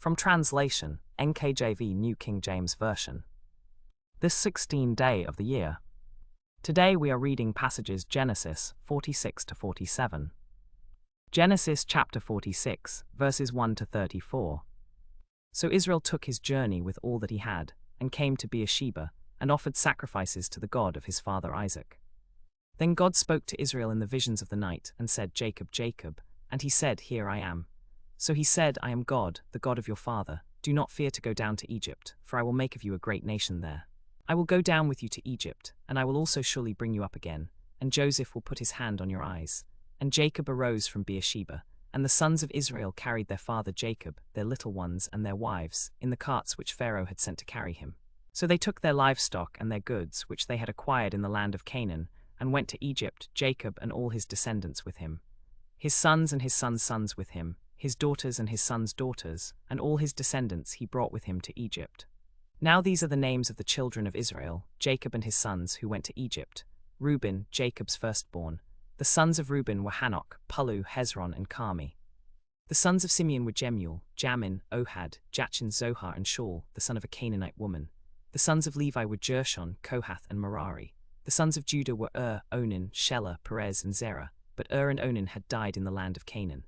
From translation, NKJV New King James Version. This 16th day of the year. Today we are reading passages Genesis 46 to 47. Genesis chapter 46, verses 1 to 34. So Israel took his journey with all that he had, and came to Beersheba, and offered sacrifices to the God of his father Isaac. Then God spoke to Israel in the visions of the night, and said, Jacob, Jacob, and he said, Here I am. So he said, I am God, the God of your father. Do not fear to go down to Egypt, for I will make of you a great nation there. I will go down with you to Egypt, and I will also surely bring you up again, and Joseph will put his hand on your eyes. And Jacob arose from Beersheba, and the sons of Israel carried their father Jacob, their little ones and their wives, in the carts which Pharaoh had sent to carry him. So they took their livestock and their goods which they had acquired in the land of Canaan, and went to Egypt, Jacob and all his descendants with him, his sons and his sons' sons with him, his daughters and his sons' daughters, and all his descendants he brought with him to Egypt. Now these are the names of the children of Israel, Jacob and his sons who went to Egypt: Reuben, Jacob's firstborn. The sons of Reuben were Hanok, Pulu, Hezron, and Carmi. The sons of Simeon were Jemuel, Jamin, Ohad, Jachin, Zohar, and Shaul, the son of a Canaanite woman. The sons of Levi were Gershon, Kohath, and Merari. The sons of Judah were Onan, Shelah, Perez, and Zerah, but and Onan had died in the land of Canaan.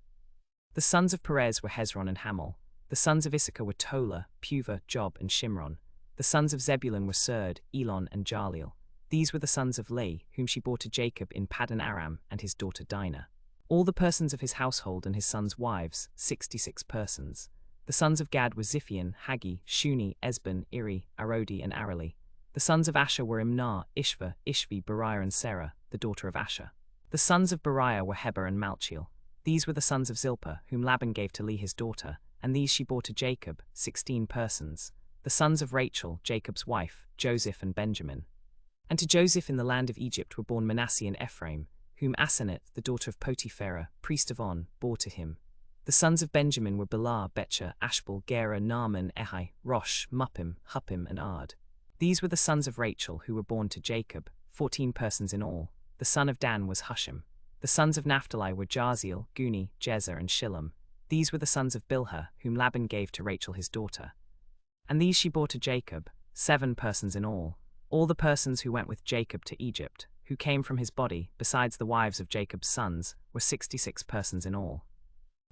The sons of Perez were Hezron and Hamel. The sons of Issachar were Tola, Puvah, Job, and Shimron. The sons of Zebulun were Serd, Elon, and Jaleel. These were the sons of Leah, whom she bore to Jacob in Paddan Aram, and his daughter Dinah. All the persons of his household and his sons' wives, 66 persons. The sons of Gad were Ziphion, Haggi, Shuni, Esban, Iri, Arodi, and Arali. The sons of Asher were Imnah, Ishva, Ishvi, Beriah, and Sarah, the daughter of Asher. The sons of Beriah were Heber and Malchiel. These were the sons of Zilpah, whom Laban gave to Leah his daughter, and these she bore to Jacob, 16 persons. The sons of Rachel, Jacob's wife, Joseph and Benjamin. And to Joseph in the land of Egypt were born Manasseh and Ephraim, whom Asenath, the daughter of Potiphera, priest of On, bore to him. The sons of Benjamin were Belah, Betcher, Ashbel, Gera, Naaman, Ehi, Rosh, Muppim, Huppim, and Ard. These were the sons of Rachel who were born to Jacob, 14 persons in all. The son of Dan was Hushim. The sons of Naphtali were Jaziel, Guni, Jezer, and Shillem. These were the sons of Bilhah, whom Laban gave to Rachel his daughter. And these she bore to Jacob, 7 persons in all. All the persons who went with Jacob to Egypt, who came from his body, besides the wives of Jacob's sons, were 66 persons in all.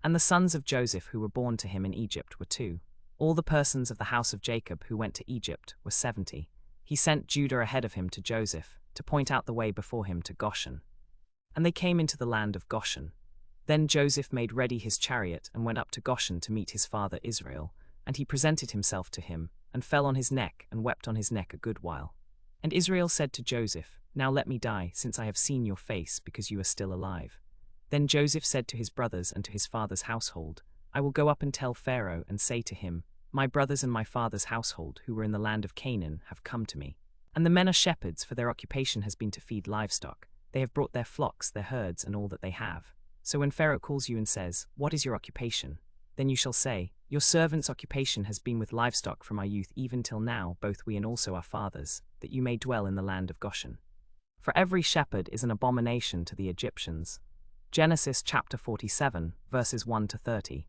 And the sons of Joseph who were born to him in Egypt were 2. All the persons of the house of Jacob who went to Egypt were 70. He sent Judah ahead of him to Joseph, to point out the way before him to Goshen. And they came into the land of Goshen. Then Joseph made ready his chariot and went up to Goshen to meet his father Israel, and he presented himself to him, and fell on his neck and wept on his neck a good while. And Israel said to Joseph, Now let me die, since I have seen your face, because you are still alive. Then Joseph said to his brothers and to his father's household, I will go up and tell Pharaoh, and say to him, My brothers and my father's household, who were in the land of Canaan, have come to me. And the men are shepherds, for their occupation has been to feed livestock. They have brought their flocks, their herds, and all that they have. So when Pharaoh calls you and says, What is your occupation? Then you shall say, Your servant's occupation has been with livestock from our youth even till now, both we and also our fathers, that you may dwell in the land of Goshen. For every shepherd is an abomination to the Egyptians. Genesis chapter 47, verses 1 to 30.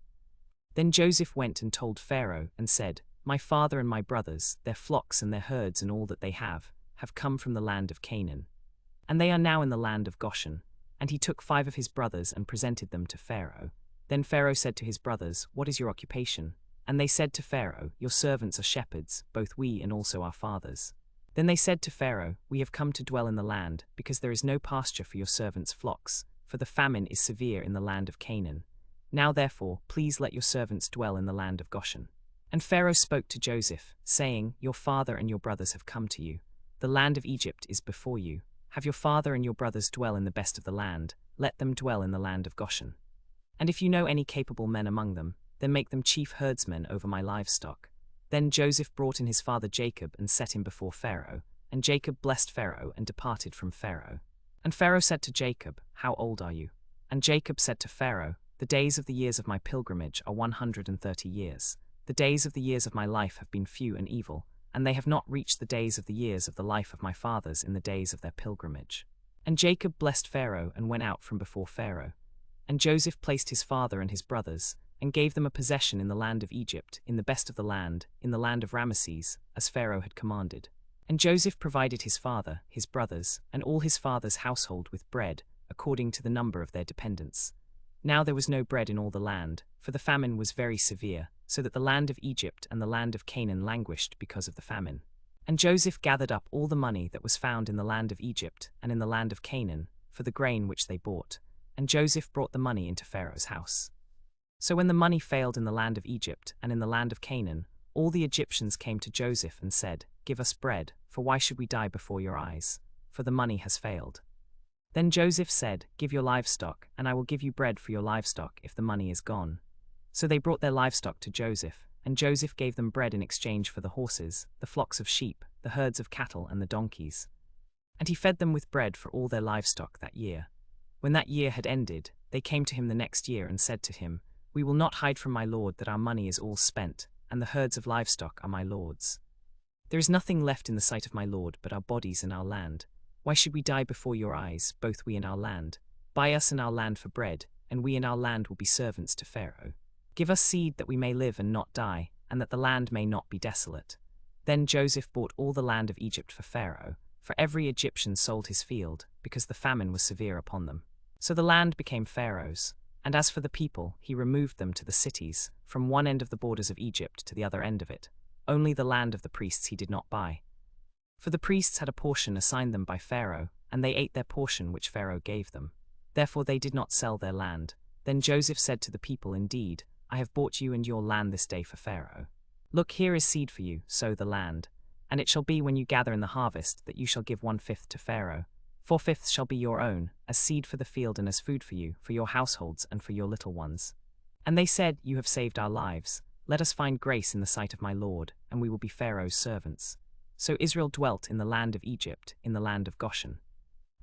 Then Joseph went and told Pharaoh, and said, My father and my brothers, their flocks and their herds and all that they have come from the land of Canaan. And they are now in the land of Goshen. And he took 5 of his brothers and presented them to Pharaoh. Then Pharaoh said to his brothers, What is your occupation? And they said to Pharaoh, Your servants are shepherds, both we and also our fathers. Then they said to Pharaoh, We have come to dwell in the land, because there is no pasture for your servants' flocks, for the famine is severe in the land of Canaan. Now therefore, please let your servants dwell in the land of Goshen. And Pharaoh spoke to Joseph, saying, Your father and your brothers have come to you. The land of Egypt is before you. Have your father and your brothers dwell in the best of the land, let them dwell in the land of Goshen. And if you know any capable men among them, then make them chief herdsmen over my livestock. Then Joseph brought in his father Jacob and set him before Pharaoh, and Jacob blessed Pharaoh and departed from Pharaoh. And Pharaoh said to Jacob, How old are you? And Jacob said to Pharaoh, The days of the years of my pilgrimage are 130 years. The days of the years of my life have been few and evil, and they have not reached the days of the years of the life of my fathers in the days of their pilgrimage. And Jacob blessed Pharaoh and went out from before Pharaoh. And Joseph placed his father and his brothers, and gave them a possession in the land of Egypt, in the best of the land, in the land of Ramesses, as Pharaoh had commanded. And Joseph provided his father, his brothers, and all his father's household with bread, according to the number of their dependents. Now there was no bread in all the land, for the famine was very severe, so that the land of Egypt and the land of Canaan languished because of the famine. And Joseph gathered up all the money that was found in the land of Egypt and in the land of Canaan, for the grain which they bought, and Joseph brought the money into Pharaoh's house. So when the money failed in the land of Egypt and in the land of Canaan, all the Egyptians came to Joseph and said, "Give us bread, for why should we die before your eyes? For the money has failed." Then Joseph said, "Give your livestock, and I will give you bread for your livestock if the money is gone." So they brought their livestock to Joseph, and Joseph gave them bread in exchange for the horses, the flocks of sheep, the herds of cattle, and the donkeys. And he fed them with bread for all their livestock that year. When that year had ended, they came to him the next year and said to him, "We will not hide from my lord that our money is all spent, and the herds of livestock are my lord's. There is nothing left in the sight of my lord but our bodies and our land. Why should we die before your eyes, both we and our land? Buy us and our land for bread, and we and our land will be servants to Pharaoh. Give us seed that we may live and not die, and that the land may not be desolate." Then Joseph bought all the land of Egypt for Pharaoh, for every Egyptian sold his field, because the famine was severe upon them. So the land became Pharaoh's, and as for the people, he removed them to the cities, from one end of the borders of Egypt to the other end of it. Only the land of the priests he did not buy. For the priests had a portion assigned them by Pharaoh, and they ate their portion which Pharaoh gave them. Therefore they did not sell their land. Then Joseph said to the people, "Indeed, I have bought you and your land this day for Pharaoh. Look, here is seed for you, sow the land. And it shall be when you gather in the harvest that you shall give 1/5 to Pharaoh. 4/5 shall be your own, as seed for the field and as food for you, for your households and for your little ones." And they said, "You have saved our lives. Let us find grace in the sight of my Lord, and we will be Pharaoh's servants." So Israel dwelt in the land of Egypt, in the land of Goshen.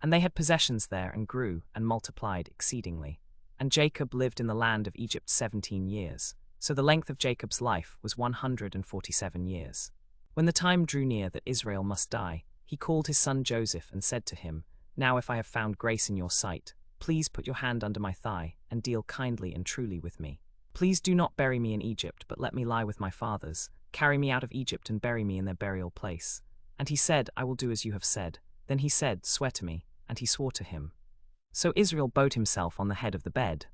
And they had possessions there, and grew, and multiplied exceedingly. And Jacob lived in the land of Egypt 17 years. So the length of Jacob's life was 147 years. When the time drew near that Israel must die, he called his son Joseph and said to him, "Now if I have found grace in your sight, please put your hand under my thigh, and deal kindly and truly with me. Please do not bury me in Egypt, but let me lie with my fathers. Carry me out of Egypt and bury me in their burial place." And he said, "I will do as you have said." Then he said, "Swear to me." And he swore to him. So Israel bowed himself on the head of the bed,